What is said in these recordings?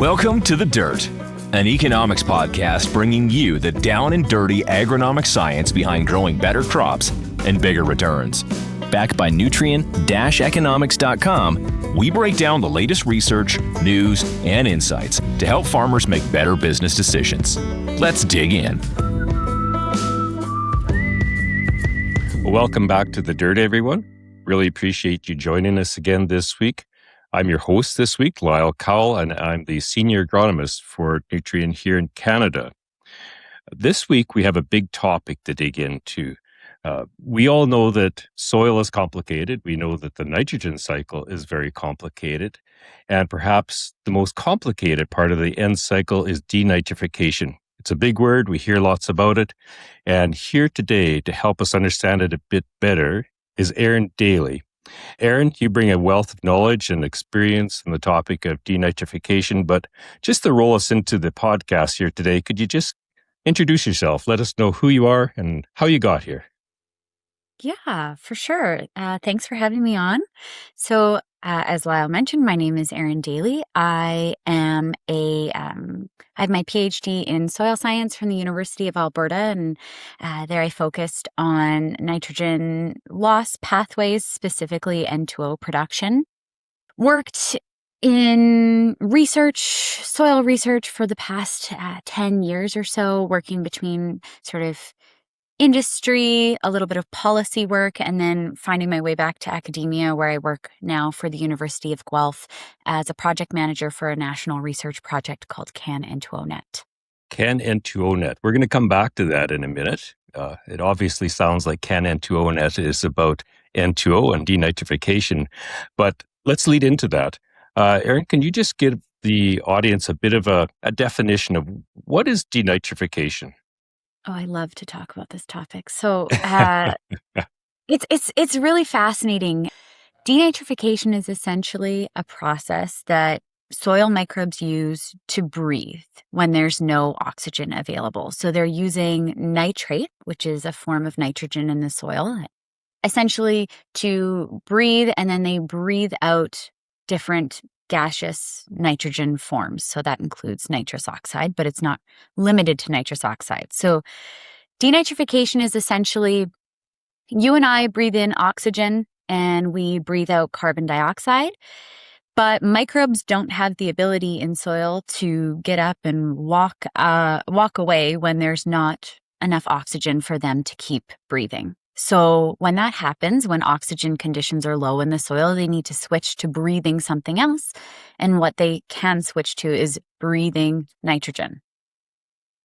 Welcome to The Dirt, an economics podcast bringing you the down and dirty agronomic science behind growing better crops and bigger returns. Backed by Nutrien-economics.com, we break down the latest research, news, and insights to help farmers make better business decisions. Let's dig in. Welcome back to The Dirt, everyone. Really appreciate you joining us again this week. I'm your host this week, Lyle Cowell, and I'm the Senior Agronomist for Nutrien here in Canada. This week, we have a big topic to dig into. We all know that soil is complicated. We know that the nitrogen cycle is very complicated. And perhaps the most complicated part of the end cycle is denitrification. It's a big word. We hear lots about it. And here today to help us understand it a bit better is Erin Daly. Erin, you bring a wealth of knowledge and experience on the topic of denitrification, but just to roll us into the podcast here today, could you just introduce yourself? Let us know who you are and how you got here. Yeah, for sure. Thanks for having me on. So, as Lyle mentioned, my name is Erin Daly. I have my PhD in soil science from the University of Alberta, and there I focused on nitrogen loss pathways, specifically N2O production. Worked in soil research for the past 10 years or so, working between sort of industry, a little bit of policy work, and then finding my way back to academia, where I work now for the University of Guelph as a project manager for a national research project called CanN₂ONet. CanN₂ONet. We're going to come back to that in a minute. It obviously sounds like CanN₂ONet is about N2O and denitrification, but let's lead into that. Erin, can you just give the audience a bit of a definition of what is denitrification? Oh, I love to talk about this topic. So it's really fascinating. Denitrification is essentially a process that soil microbes use to breathe when there's no oxygen available. So they're using nitrate, which is a form of nitrogen in the soil, essentially to breathe, and then they breathe out different gaseous nitrogen forms. So that includes nitrous oxide, but it's not limited to nitrous oxide. So denitrification is essentially you and I breathe in oxygen and we breathe out carbon dioxide, but microbes don't have the ability in soil to get up and walk away when there's not enough oxygen for them to keep breathing. So when that happens, when oxygen conditions are low in the soil, they need to switch to breathing something else. And what they can switch to is breathing nitrogen.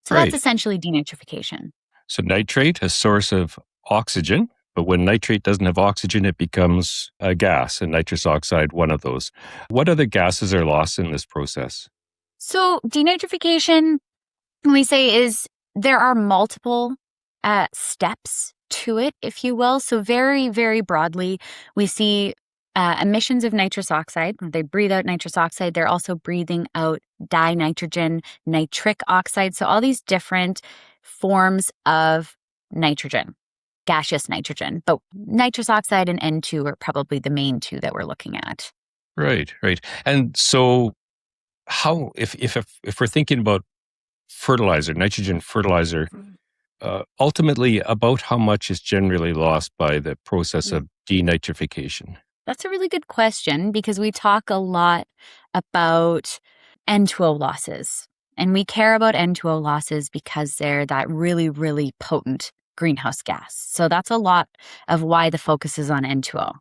So That's essentially denitrification. So nitrate, a source of oxygen, but when nitrate doesn't have oxygen, it becomes a gas, and nitrous oxide, one of those. What other gases are lost in this process? So denitrification, we say, is there are multiple steps to it, if you will. So very, very broadly, we see emissions of nitrous oxide. They breathe out nitrous oxide. They're also breathing out dinitrogen, nitric oxide. So all these different forms of gaseous nitrogen. But nitrous oxide and N2 are probably the main two that we're looking at. Right. And so how, if we're thinking about fertilizer, nitrogen fertilizer, ultimately, about how much is generally lost by the process of denitrification? That's a really good question, because we talk a lot about N2O losses. And we care about N2O losses because they're that really, really potent greenhouse gas. So that's a lot of why the focus is on N2O.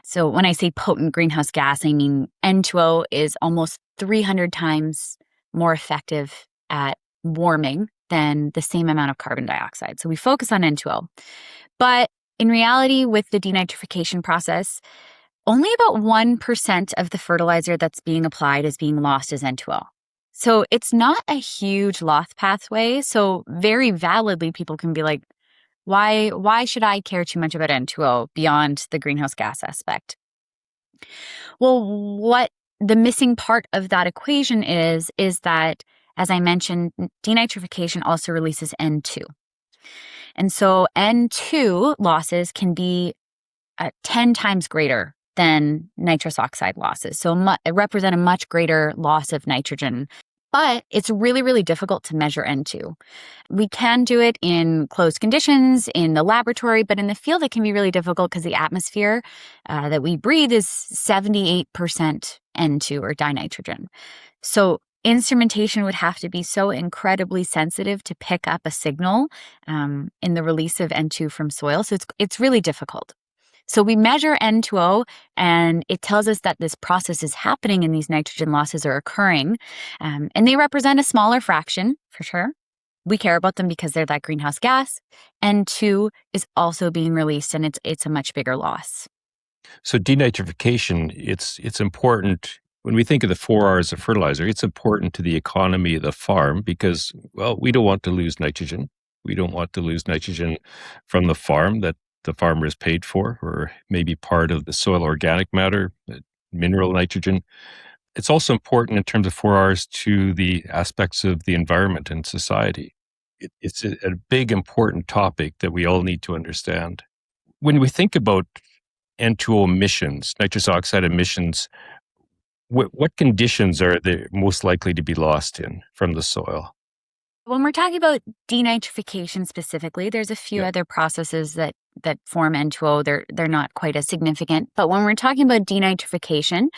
So when I say potent greenhouse gas, I mean N2O is almost 300 times more effective at warming than the same amount of carbon dioxide. So we focus on N2O. But in reality, with the denitrification process, only about 1% of the fertilizer that's being applied is being lost as N2O. So it's not a huge loss pathway. So very validly, people can be like, why should I care too much about N2O beyond the greenhouse gas aspect? Well, what the missing part of that equation is that, as I mentioned, denitrification also releases N2. And so N2 losses can be 10 times greater than nitrous oxide losses. So it represent a much greater loss of nitrogen. But it's really, really difficult to measure N2. We can do it in closed conditions in the laboratory, but in the field, it can be really difficult because the atmosphere that we breathe is 78% N2 or dinitrogen. So instrumentation would have to be so incredibly sensitive to pick up a signal in the release of N2 from soil. So it's really difficult. So we measure N2O, and it tells us that this process is happening and these nitrogen losses are occurring. And they represent a smaller fraction, for sure. We care about them because they're that greenhouse gas. N2 is also being released, and it's a much bigger loss. So denitrification, it's important. When we think of the 4 R's of fertilizer, it's important to the economy of the farm because, well, we don't want to lose nitrogen. We don't want to lose nitrogen from the farm that the farmer is paid for, or maybe part of the soil organic matter, mineral nitrogen. It's also important in terms of 4 R's to the aspects of the environment and society. It's a big, important topic that we all need to understand. When we think about N2O emissions, nitrous oxide emissions, what conditions are they most likely to be lost in from the soil? When we're talking about denitrification specifically, there's a few other processes that form N2O. They're not quite as significant. But when we're talking about denitrification,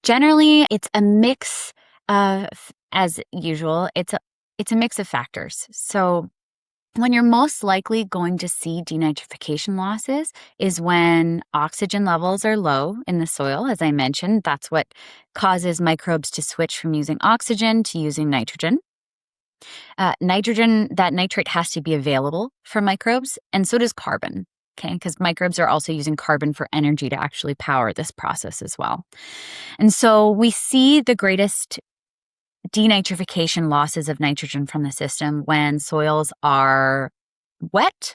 generally it's a mix of, as usual, it's a mix of factors. So when you're most likely going to see denitrification losses is when oxygen levels are low in the soil. As I mentioned, that's what causes microbes to switch from using oxygen to using nitrogen. Nitrogen, that nitrate has to be available for microbes, and so does carbon, okay? Because microbes are also using carbon for energy to actually power this process as well. And so we see the greatest denitrification losses of nitrogen from the system when soils are wet,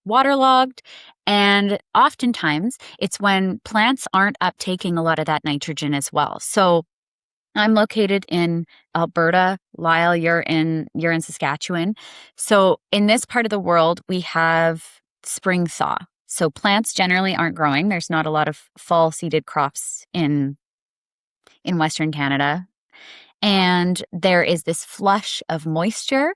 waterlogged, and oftentimes it's when plants aren't uptaking a lot of that nitrogen as well. So I'm located in Alberta. Lyle, you're in Saskatchewan. So in this part of the world, we have spring thaw. So plants generally aren't growing. There's not a lot of fall seeded crops in Western Canada. And there is this flush of moisture,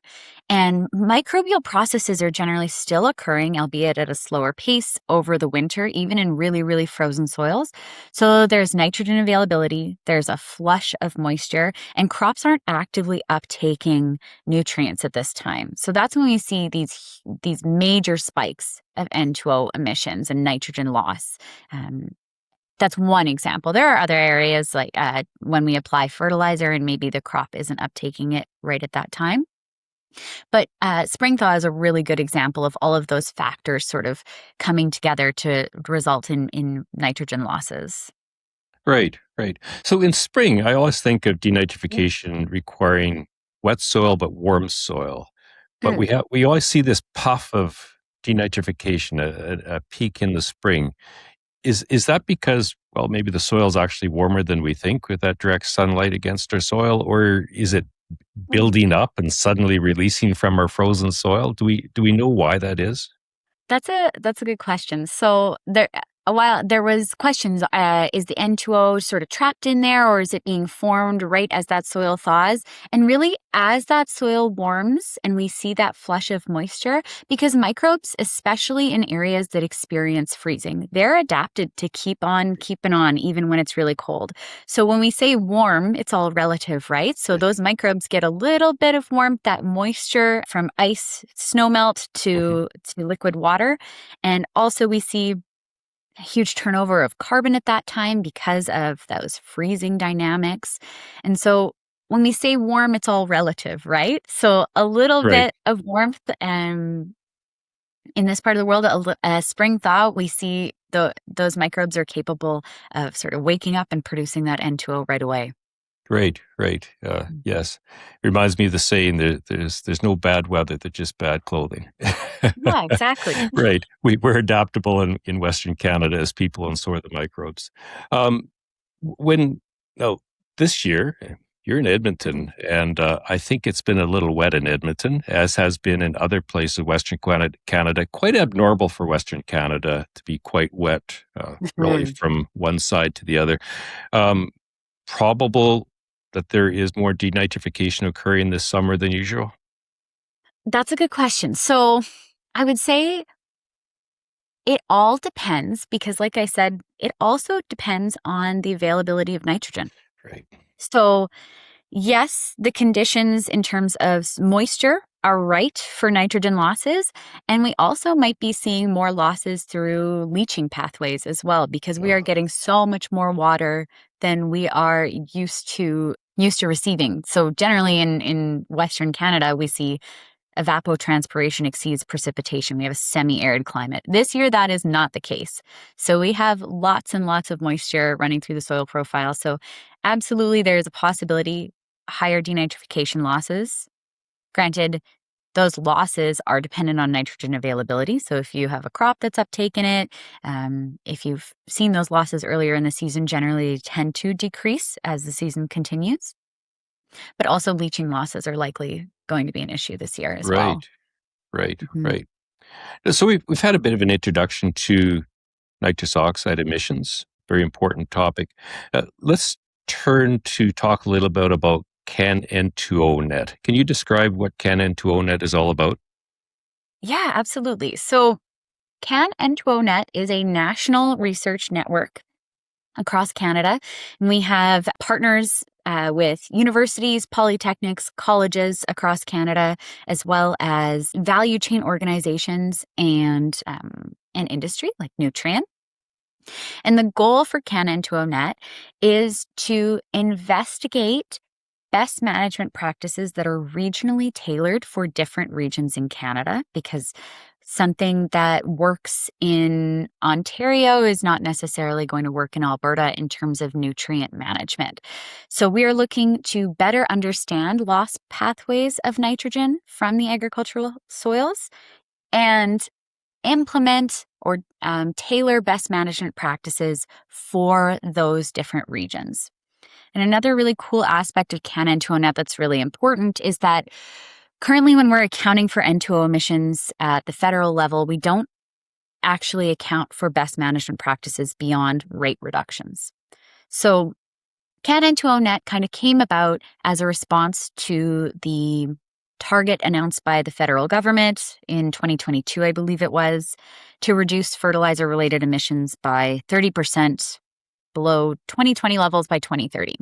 and microbial processes are generally still occurring, albeit at a slower pace over the winter, even in really, really frozen soils. So there's nitrogen availability, there's a flush of moisture, and crops aren't actively uptaking nutrients at this time. So that's when we see these major spikes of N2O emissions and nitrogen loss. That's one example. There are other areas like when we apply fertilizer and maybe the crop isn't uptaking it right at that time. But spring thaw is a really good example of all of those factors sort of coming together to result in nitrogen losses. Right. So in spring, I always think of denitrification requiring wet soil but warm soil. But we always see this puff of denitrification, a peak in the spring. Is that because, well, maybe the soil is actually warmer than we think with that direct sunlight against our soil, or is it building up and suddenly releasing from our frozen soil? Do we know why that is? That's a good question. So there was questions, is the N2O sort of trapped in there, or is it being formed right as that soil thaws? And really, as that soil warms and we see that flush of moisture, because microbes, especially in areas that experience freezing, they're adapted to keep on keeping on even when it's really cold. So when we say warm, it's all relative, right? So those microbes get a little bit of warmth, that moisture from ice, snowmelt to liquid water. And also we see a huge turnover of carbon at that time because of those freezing dynamics. And so when we say warm, it's all relative, right? So a little bit of warmth in this part of the world, a spring thaw, we see those microbes are capable of sort of waking up and producing that N2O right away. Right. Yes. Reminds me of the saying that there's no bad weather, there's just bad clothing. Yeah, exactly. Right. We're adaptable in Western Canada as people, and so are the microbes. This year, You're in Edmonton, and I think it's been a little wet in Edmonton, as has been in other places of Western Canada. Quite abnormal for Western Canada to be quite wet, really from one side to the other. Um, Probable that there is more denitrification occurring this summer than usual? That's a good question. So I would say it all depends because, like I said, it also depends on the availability of nitrogen. Right. So yes, the conditions in terms of moisture are right for nitrogen losses. And we also might be seeing more losses through leaching pathways as well, because we are getting so much more water than we are used to receiving. So generally in Western Canada, we see evapotranspiration exceeds precipitation. We have a semi-arid climate. This year, that is not the case. So we have lots and lots of moisture running through the soil profile. So absolutely, there is a possibility higher denitrification losses. Granted, those losses are dependent on nitrogen availability. So if you have a crop that's uptaken it, if you've seen those losses earlier in the season, generally tend to decrease as the season continues. But also leaching losses are likely going to be an issue this year as well. Right. So we've had a bit of an introduction to nitrous oxide emissions, very important topic. Let's turn to talk a little bit about CanN₂ONet. Can you describe what CanN₂ONet is all about? Yeah, absolutely. So CanN₂ONet is a national research network across Canada. And we have partners with universities, polytechnics, colleges across Canada, as well as value chain organizations and industry like Nutrien. And the goal for CanN₂ONet is to investigate best management practices that are regionally tailored for different regions in Canada, because something that works in Ontario is not necessarily going to work in Alberta in terms of nutrient management. So we are looking to better understand loss pathways of nitrogen from the agricultural soils and implement or tailor best management practices for those different regions. And another really cool aspect of CanN₂ONet that's really important is that currently when we're accounting for N2O emissions at the federal level, we don't actually account for best management practices beyond rate reductions. So CanN₂ONet kind of came about as a response to the target announced by the federal government in 2022, I believe it was, to reduce fertilizer-related emissions by 30% below 2020 levels by 2030.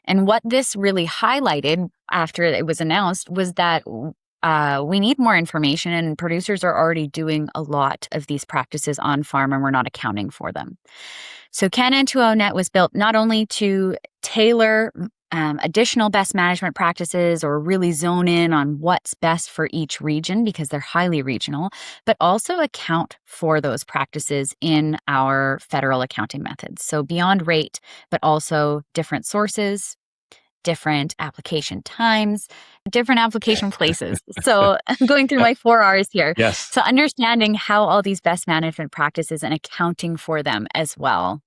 And what this really highlighted after it was announced was that we need more information, and producers are already doing a lot of these practices on farm and we're not accounting for them. So CanN₂ONet was built not only to tailor additional best management practices or really zone in on what's best for each region because they're highly regional, but also account for those practices in our federal accounting methods. So beyond rate, but also different sources, different application times, different application places. So I'm going through my 4 R's here. Yes. So understanding how all these best management practices and accounting for them as well.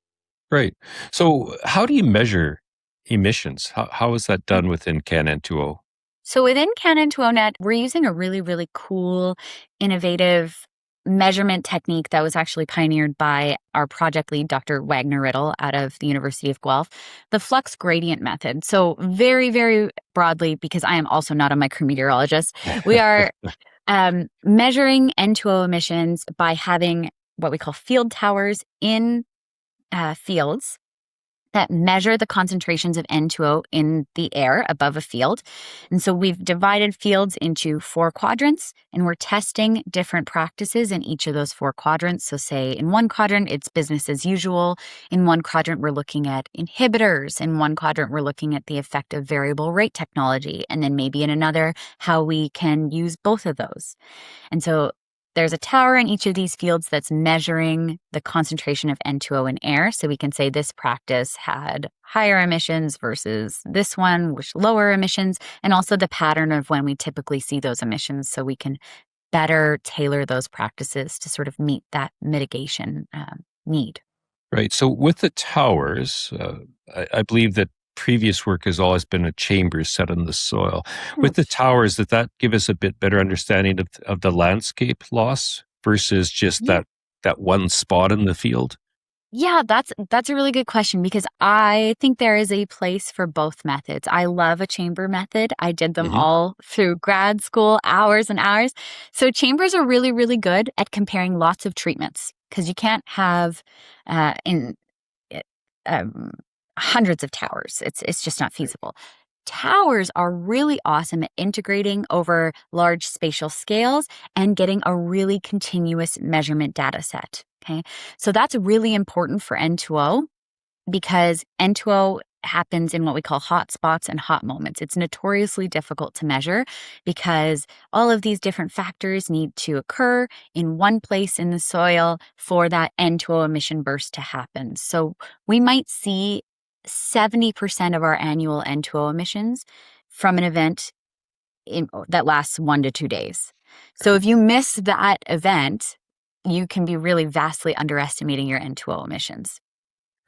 Right. So how do you measure emissions? How is that done within CanN₂O? So within CanN₂ONet, we're using a really, really cool, innovative measurement technique that was actually pioneered by our project lead, Dr. Wagner Riddle, out of the University of Guelph, the flux gradient method. So very, very broadly, because I am also not a micrometeorologist, we are measuring N2O emissions by having what we call field towers in fields that measure the concentrations of N2O in the air above a field. And so we've divided fields into 4 quadrants, and we're testing different practices in each of those 4 quadrants. So say in one quadrant, it's business as usual. In one quadrant, we're looking at inhibitors. In one quadrant, we're looking at the effect of variable rate technology. And then maybe in another, how we can use both of those. And so there's a tower in each of these fields that's measuring the concentration of N2O in air. So we can say this practice had higher emissions versus this one, which lower emissions, and also the pattern of when we typically see those emissions. So we can better tailor those practices to sort of meet that mitigation need. Right. So with the towers, I believe that previous work has always been a chamber set in the soil. Hmm. With the towers, does that give us a bit better understanding of the landscape loss versus just Yeah. that one spot in the field? Yeah, that's a really good question because I think there is a place for both methods. I love a chamber method. I did them Hmm. all through grad school, hours and hours. So chambers are really, really good at comparing lots of treatments because you can't have in um, hundreds of towers. It's just not feasible. Towers are really awesome at integrating over large spatial scales and getting a really continuous measurement data set. Okay. So that's really important for N2O because N2O happens in what we call hot spots and hot moments. It's notoriously difficult to measure because all of these different factors need to occur in one place in the soil for that N2O emission burst to happen. So we might see 70% of our annual N2O emissions from an event that lasts 1 to 2 days. So if you miss that event, you can be really vastly underestimating your N2O emissions.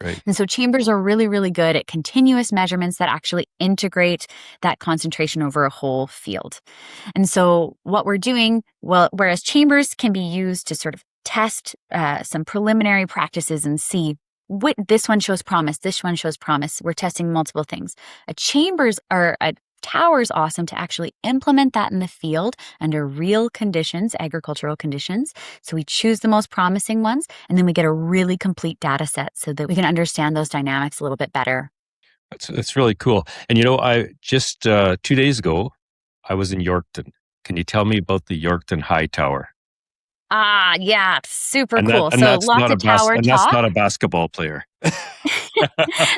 Right. And so chambers are really, really good at continuous measurements that actually integrate that concentration over a whole field. And so what we're doing, well, whereas chambers can be used to sort of test some preliminary practices and see what this one shows promise, this one shows promise. We're testing multiple things. A tower is awesome to actually implement that in the field under real conditions, agricultural conditions. So we choose the most promising ones, and then we get a really complete data set so that we can understand those dynamics a little bit better. That's really cool. And I just 2 days ago, I was in Yorkton. Can you tell me about the Yorkton High Tower? Ah, yeah, super And cool. So that's lots not of tower that's talk. not a basketball player.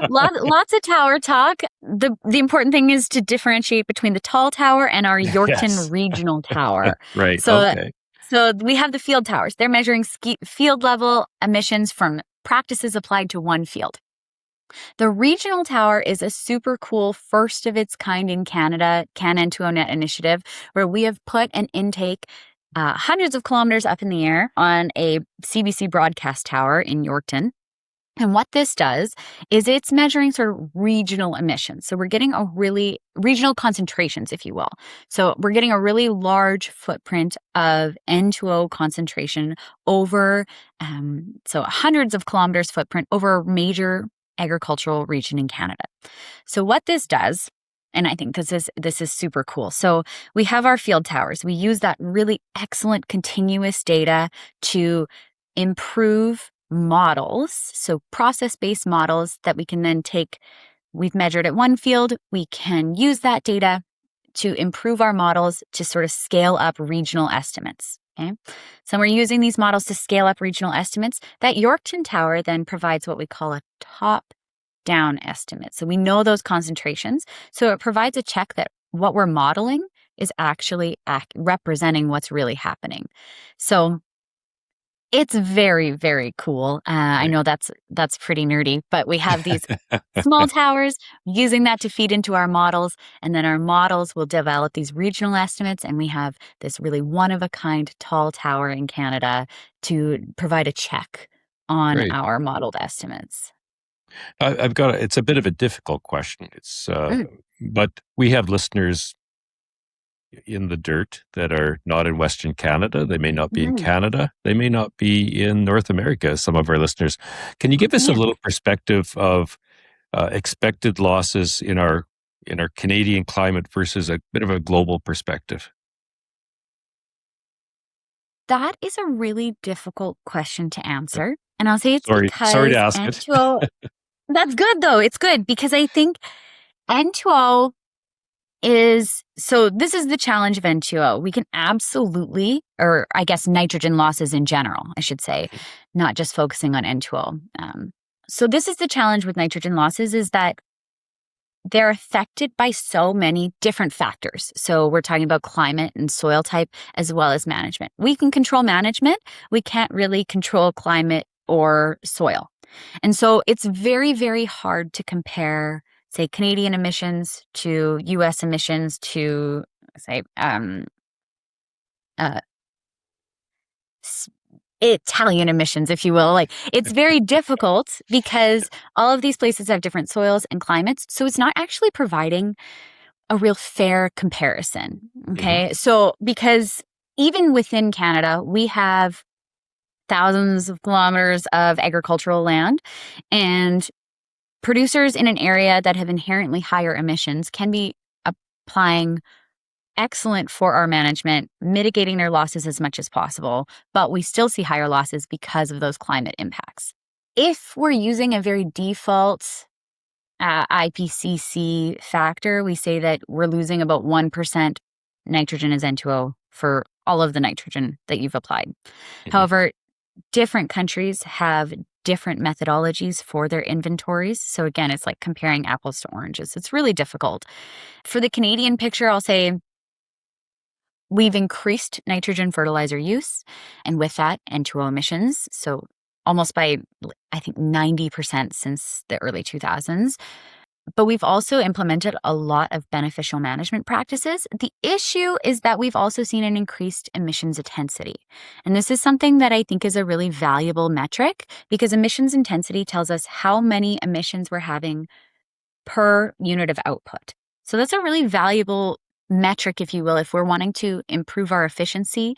Lots of tower talk. The important thing is to differentiate between the tall tower and our Yorkton Yes. regional tower. Right. So Okay. so we have the field towers. They're measuring field level emissions from practices applied to one field. The regional tower is a super cool first of its kind in Canada, CanN₂ONet initiative, where we have put an intake hundreds of kilometers up in the air on a CBC broadcast tower in Yorkton. And what this does is it's measuring sort of regional emissions. So we're getting a really regional concentrations, if you will. So we're getting a really large footprint of N2O concentration over, so hundreds of kilometers footprint over a major agricultural region in Canada. So what this does, and I think this is super cool. So we have our field towers. We use that really excellent continuous data to improve models, so process-based models that we can then take. We've measured at one field. We can use that data to improve our models to sort of scale up regional estimates. Okay, so we're using these models to scale up regional estimates. That Yorkton tower then provides what we call a top-down estimate. So we know those concentrations. So it provides a check that what we're modeling is actually representing what's really happening. So it's very, very cool. I know that's pretty nerdy, but we have these small towers using that to feed into our models, and then our models will develop these regional estimates, and we have this really one-of-a-kind tall tower in Canada to provide a check on Great. our modeled estimates. I've got it's a bit of a difficult question. It's Mm. but we have listeners in the dirt that are not in Western Canada. They may not be in Mm. Canada. They may not be in North America, some of our listeners. Can you give us a Yeah. little perspective of expected losses in our Canadian climate versus a bit of a global perspective? That is a really difficult question to answer. And I'll say it's Sorry to because ask it. N2O, that's good though. It's good because I think N2O so this is the challenge of N2O. We can absolutely, or I guess nitrogen losses in general, I should say, not just focusing on N2O. So this is the challenge with nitrogen losses is that they're affected by so many different factors. So we're talking about climate and soil type as well as management. We can control management. We can't really control climate or soil. And so it's very, very hard to compare, say, Canadian emissions to US emissions to, say, Italian emissions, if you will. Like, it's very difficult because all of these places have different soils and climates. So it's not actually providing a real fair comparison. Okay. So because even within Canada, we have thousands of kilometers of agricultural land, and producers in an area that have inherently higher emissions can be applying excellent 4R management, mitigating their losses as much as possible, but we still see higher losses because of those climate impacts. If we're using a very default IPCC factor, we say that we're losing about 1% nitrogen as N2O for all of the nitrogen that you've applied. However, different countries have different methodologies for their inventories. So again, it's like comparing apples to oranges. It's really difficult. For the Canadian picture, I'll say we've increased nitrogen fertilizer use, and with that, N2O emissions. So almost by, I think, 90% since the early 2000s. But we've also implemented a lot of beneficial management practices. The issue is that we've also seen an increased emissions intensity. And this is something that I think is a really valuable metric, because emissions intensity tells us how many emissions we're having per unit of output. So that's a really valuable metric, if you will, if we're wanting to improve our efficiency,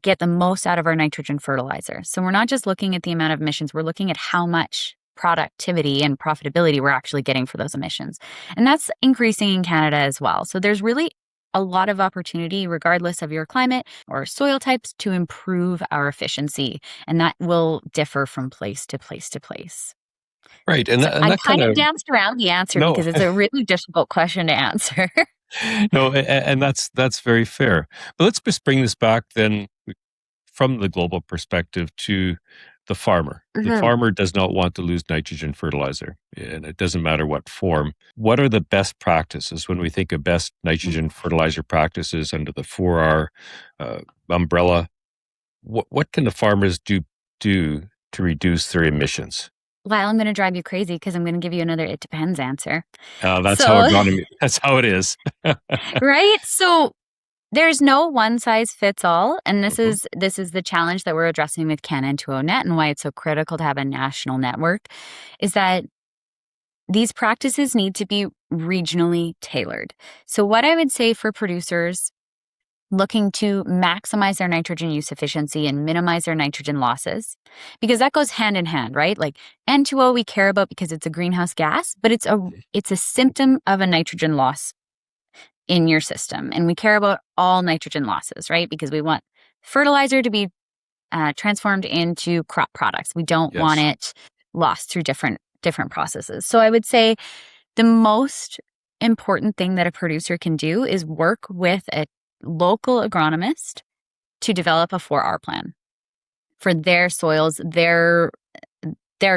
get the most out of our nitrogen fertilizer. So we're not just looking at the amount of emissions, we're looking at how much productivity and profitability we're actually getting for those emissions. And that's increasing in Canada as well. So there's really a lot of opportunity, regardless of your climate or soil types, to improve our efficiency. And that will differ from place to place to place. Right. And So that, and I that kind of danced around the answer no, because it's a really difficult question to answer. no, and that's very fair. But let's just bring this back then from the global perspective to the farmer. The farmer does not want to lose nitrogen fertilizer, and it doesn't matter what form. What are the best practices when we think of best nitrogen fertilizer practices under the 4R umbrella? What can the farmers do to reduce their emissions? Lyle, I'm going to drive you crazy because I'm going to give you another it depends answer. That's how agronomy. That's how it is. Right? So there's no one size fits all, and this is the challenge that we're addressing with CanN₂ONet, and why it's so critical to have a national network, is that these practices need to be regionally tailored. So what I would say for producers looking to maximize their nitrogen use efficiency and minimize their nitrogen losses, because that goes hand in hand, right? Like N2O we care about because it's a greenhouse gas, but it's a symptom of a nitrogen loss in your system. And we care about all nitrogen losses, right? Because we want fertilizer to be transformed into crop products. We don't want it lost through different processes. So I would say the most important thing that a producer can do is work with a local agronomist to develop a 4R plan for their soils, their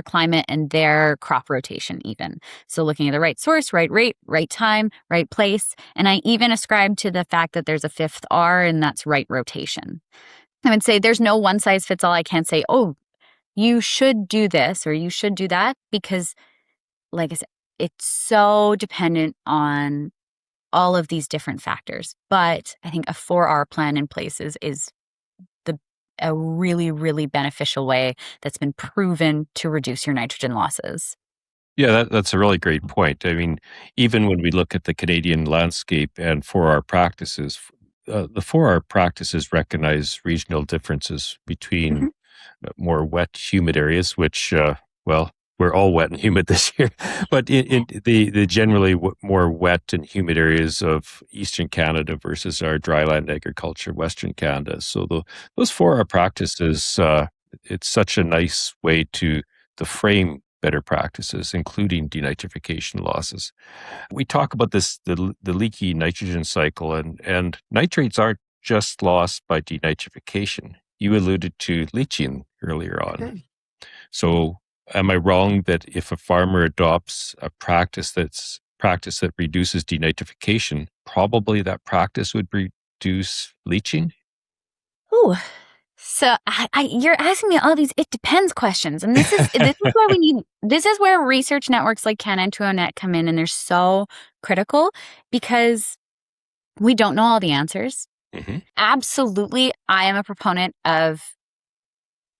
climate, and their crop rotation even. So looking at the right source, right rate, right time, right place. And I even ascribe to the fact that there's a 5th R, and that's right rotation. I would say there's no one size fits all. I can't say, oh, you should do this or you should do that, because like I said, it's so dependent on all of these different factors. But I think a 4R plan in place is a really, really beneficial way that's been proven to reduce your nitrogen losses. Yeah, that's a really great point. I mean, even when we look at the Canadian landscape and 4R practices, the 4R practices recognize regional differences between more wet, humid areas, which, we're all wet and humid this year, but in the generally more wet and humid areas of Eastern Canada versus our dryland agriculture, Western Canada. So those 4R practices, it's such a nice way to frame better practices, including denitrification losses. We talk about this, the leaky nitrogen cycle, and nitrates aren't just lost by denitrification. You alluded to leaching earlier on. So am I wrong that if a farmer adopts a practice that reduces denitrification, probably that practice would reduce leaching? Ooh. So you're asking me all these it depends questions, and this is why this is where research networks like CanN₂ONet come in, and they're so critical because we don't know all the answers. Absolutely, I am a proponent of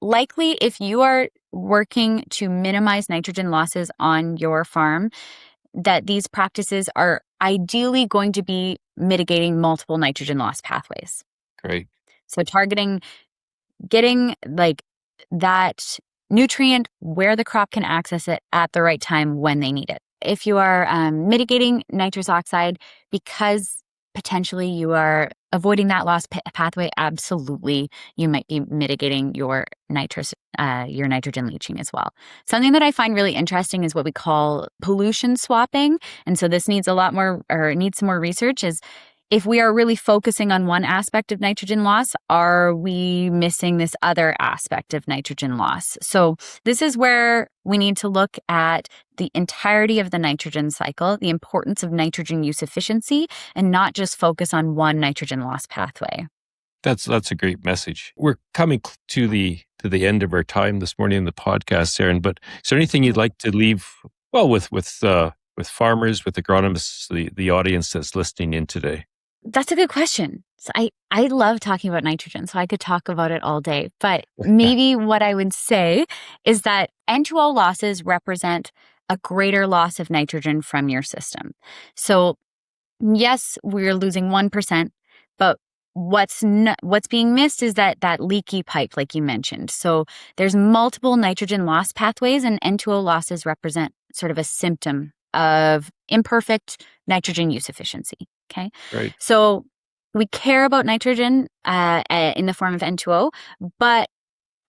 likely, if you are working to minimize nitrogen losses on your farm, that these practices are ideally going to be mitigating multiple nitrogen loss pathways. Great. So getting like that nutrient where the crop can access it at the right time when they need it. If you are mitigating nitrous oxide because potentially you are avoiding that loss pathway, absolutely, you might be mitigating your nitrogen leaching as well. Something that I find really interesting is what we call pollution swapping. And so this needs needs some more research, is if we are really focusing on one aspect of nitrogen loss, are we missing this other aspect of nitrogen loss? So this is where we need to look at the entirety of the nitrogen cycle, the importance of nitrogen use efficiency, and not just focus on one nitrogen loss pathway. That's a great message. We're coming to the end of our time this morning in the podcast, Erin, but is there anything you'd like to leave with farmers, with agronomists, the audience that's listening in today? That's a good question. So I love talking about nitrogen, so I could talk about it all day. But maybe what I would say is that N2O losses represent a greater loss of nitrogen from your system. So yes, we're losing 1%, but what's being missed is that leaky pipe, like you mentioned. So there's multiple nitrogen loss pathways, and N2O losses represent sort of a symptom of imperfect nitrogen use efficiency. Okay. Right. So we care about nitrogen in the form of N2O, but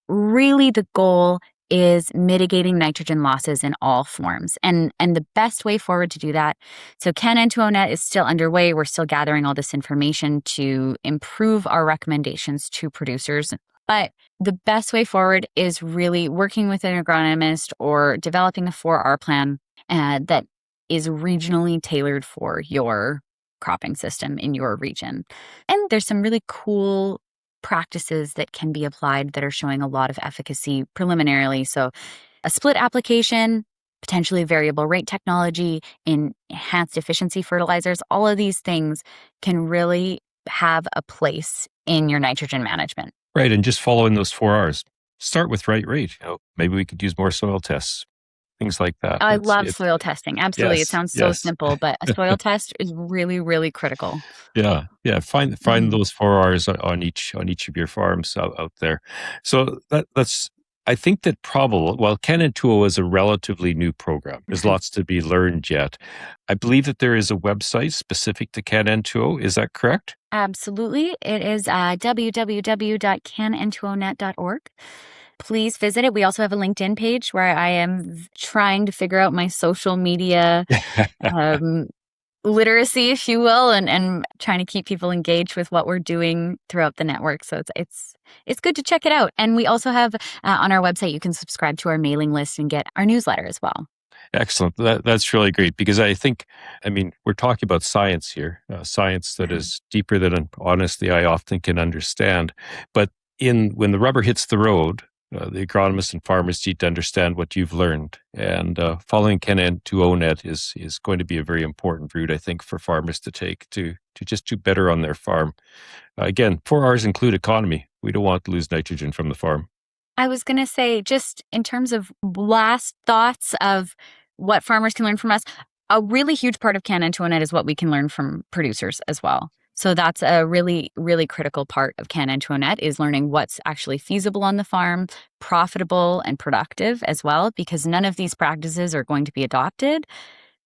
really the goal is mitigating nitrogen losses in all forms. And the best way forward to do that, so CanN₂ONet is still underway. We're still gathering all this information to improve our recommendations to producers. But the best way forward is really working with an agronomist or developing a 4R plan that is regionally tailored for your cropping system in your region. And there's some really cool practices that can be applied that are showing a lot of efficacy preliminarily. So a split application, potentially variable rate technology, enhanced efficiency fertilizers, all of these things can really have a place in your nitrogen management. Right. And just following those 4 Rs. Start with right rate. Maybe we could use more soil tests. Things like that. I love soil testing. Absolutely. Yes, It sounds so simple, but a soil test is really, really critical. Yeah. Find those 4 Rs on each of your farms out there. So that's, I think that CanN₂O is a relatively new program. There's lots to be learned yet. I believe that there is a website specific to CanN₂O. Is that correct? Absolutely. It is www.CanN₂ONet.org. Please visit it. We also have a LinkedIn page where I am trying to figure out my social media literacy, if you will, and trying to keep people engaged with what we're doing throughout the network. So it's good to check it out. And we also have on our website, you can subscribe to our mailing list and get our newsletter as well. Excellent. That's really great, because we're talking about science here, science that is deeper than honestly I often can understand. But when the rubber hits the road, the agronomists and farmers need to understand what you've learned. And following CanN₂ONet is going to be a very important route, I think, for farmers to take to just do better on their farm. Again, 4 Rs include economy. We don't want to lose nitrogen from the farm. I was going to say, just in terms of last thoughts of what farmers can learn from us, a really huge part of CanN₂ONet is what we can learn from producers as well. So that's a really, really critical part of CanN₂ONet, is learning what's actually feasible on the farm, profitable and productive as well, because none of these practices are going to be adopted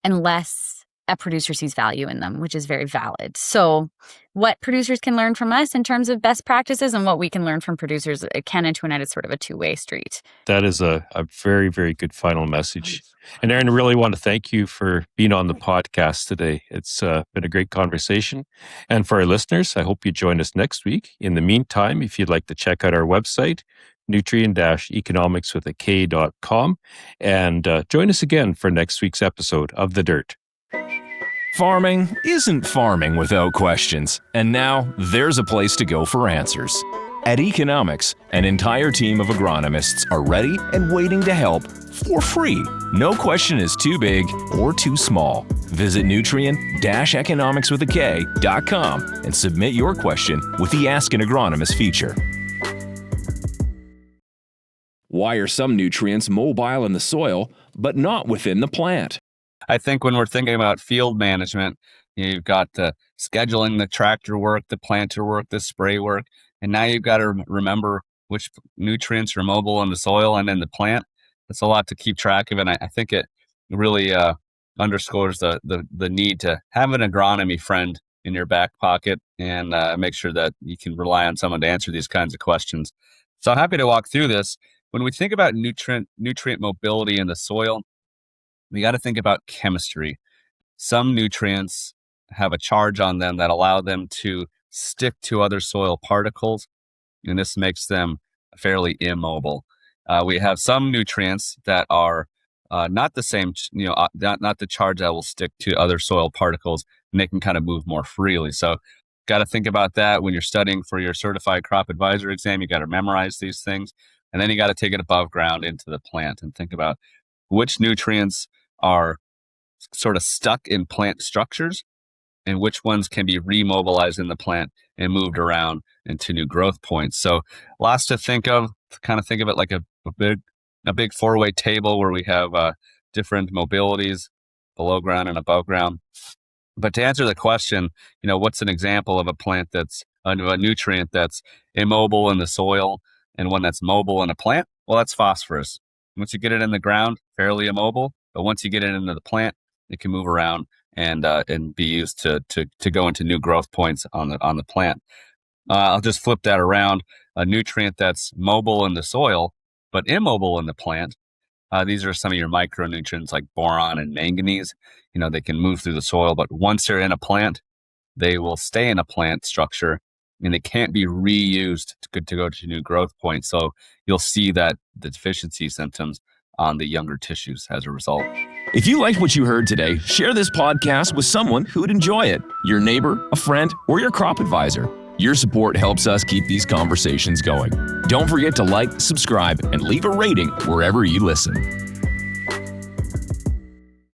unless a producer sees value in them, which is very valid. So what producers can learn from us in terms of best practices and what we can learn from producers, CanN₂ONet is sort of a two-way street. That is a very, very good final message. And Erin, I really want to thank you for being on the podcast today. It's been a great conversation. And for our listeners, I hope you join us next week. In the meantime, if you'd like to check out our website, Nutrien-eKonomics.com, and join us again for next week's episode of The Dirt. Farming isn't farming without questions, and now there's a place to go for answers. At eKonomics, an entire team of agronomists are ready and waiting to help for free. No question is too big or too small. Visit Nutrien-eKonomics.com and submit your question with the Ask an Agronomist feature. Why are some nutrients mobile in the soil, but not within the plant? I think when we're thinking about field management, you've got the scheduling, the tractor work, the planter work, the spray work, and now you've got to remember which nutrients are mobile in the soil and in the plant. That's a lot to keep track of, and I think it really underscores the need to have an agronomy friend in your back pocket and make sure that you can rely on someone to answer these kinds of questions. So I'm happy to walk through this. When we think about nutrient mobility in the soil, we got to think about chemistry. Some nutrients have a charge on them that allow them to stick to other soil particles, and this makes them fairly immobile. We have some nutrients that are not the same, not the charge that will stick to other soil particles, and they can kind of move more freely. So got to think about that when you're studying for your certified crop advisor exam. You got to memorize these things, and then you got to take it above ground into the plant and think about which nutrients are sort of stuck in plant structures and which ones can be remobilized in the plant and moved around into new growth points. So lots to think of. Kind of think of it like a big four-way table where we have different mobilities below ground and above ground. But to answer the question, what's an example of a plant that's a nutrient that's immobile in the soil and one that's mobile in a plant? Well, that's phosphorus. Once you get it in the ground, fairly immobile, but once you get it into the plant, it can move around and be used to go into new growth points on the plant. I'll just flip that around. A nutrient that's mobile in the soil but immobile in the plant. These are some of your micronutrients like boron and manganese. They can move through the soil, but once they're in a plant, they will stay in a plant structure and they can't be reused to go to new growth points. So you'll see that the deficiency symptoms on the younger tissues as a result. If you liked what you heard today, share this podcast with someone who would enjoy it. Your neighbor, a friend, or your crop advisor. Your support helps us keep these conversations going. Don't forget to like, subscribe, and leave a rating wherever you listen.